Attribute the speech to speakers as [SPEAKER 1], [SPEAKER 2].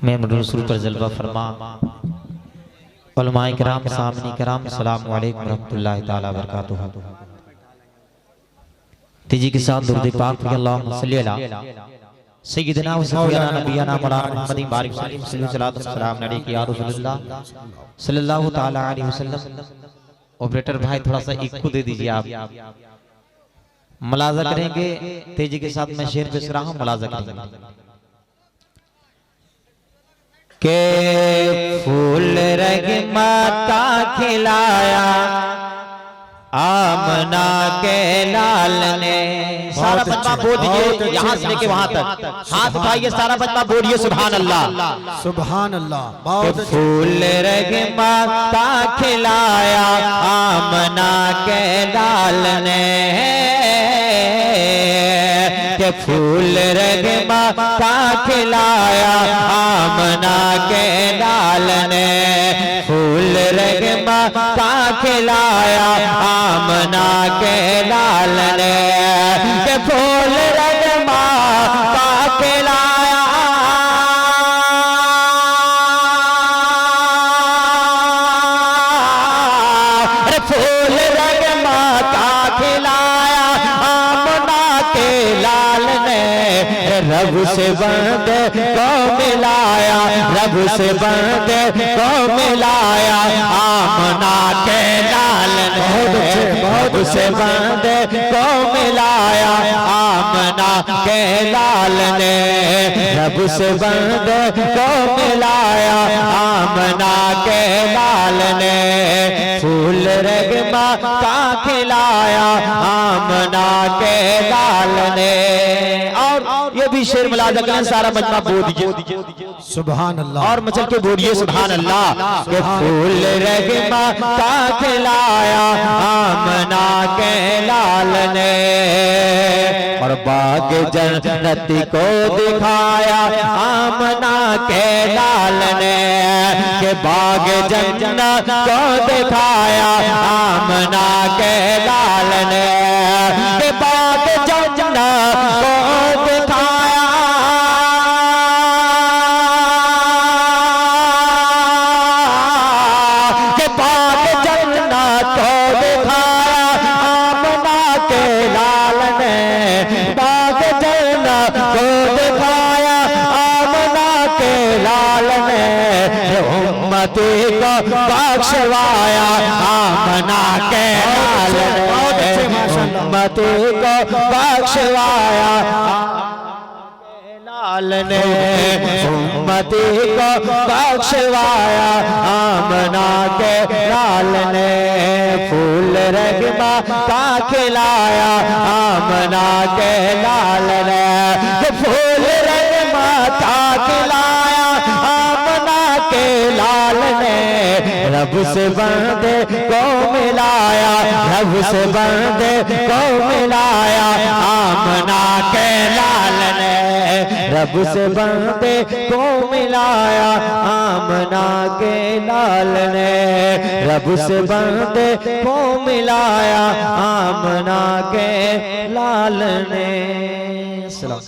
[SPEAKER 1] मेहमान रसूल पर जलवा फरमा, उलमाए किराम, सामने किराम, अस्सलामु अलैकुम रहमतुल्लाहि तआला बरकातुहू। तेजी के साथ दुरूद पाक पढ़िए, अल्लाहुम्मा सल्ली अला सय्यिदिना व सफीना नबियना मौलाना मुहम्मद बारिक सल्लल्लाहु अलैहि या रसूलुल्लाह सल्लल्लाहु तआला अलैहि वसल्लम। ऑपरेटर भाई थोड़ा सा इक्को दे दीजिए, आप मुलाजा करेंगे। तेजी के साथ मैं शेर पेश रहा हूं, मुलाजा करेंगे। के फूल रग माता खिलाया आमना के लाल ने। सारा बच्चा बोल दीजिए, यहाँ से लेके वहां तक हाथ उठाइए, सारा बच्चा बोलिए सुभान अल्लाह
[SPEAKER 2] सुभान अल्लाह।
[SPEAKER 1] फूल रग माता खिलाया आमना के लाल ने, के फूल रग माता खिलाया आमना के लाल ने, फूल रग माता खिलाया आमना के लाल ने, के फूल रग माता खिलाया फूल रग माता खिलाया आमना के लाल ने, रब से बंदे को मिलाया, रब से बंदे को मिलाया आमना के लाल ने, रब से बंदे को मिलाया आमना के लाल ने, रब से बंदे को मिलाया आमना के लाल ने, फूल रग माता खिलाया आमना के लाल ने। और ये भी शेर मुलाजा करें, सारा मजमा बोल दीजिए
[SPEAKER 2] सुभान अल्लाह
[SPEAKER 1] और मचल के बोलिए सुभान अल्लाह। के फूल रग माता खिलाया आमना के लाल ने, और बाग जन्नती को दिखाया आमना के लाल ने, के बाग जन्नत को दिखाया आमना के लाल ने, के बाग जन्नत को दिखाया के बाग जन्नत को दिखाया आमना के लाल ने, बाग जन्नत को दिखाया आमना के लाल ने, उम्मती को बख्शवाया आमना के लाल ने, उम्मती को बख्शवाया लाल ने, उम्मती को बख्शवाया आमना के लाल ने, फूल रग माता खिलाया आमना के लाल ने, फूल रग माता खिलाया आमना के लाल ने, रब से बंदे को मिलाया, रब से बंदे को मिलाया आमना के लाल ने, रब से बंदे को मिलाया आमना के लाल ने, रब से बंदे को मिलाया आमना के लाल ने। सलाम।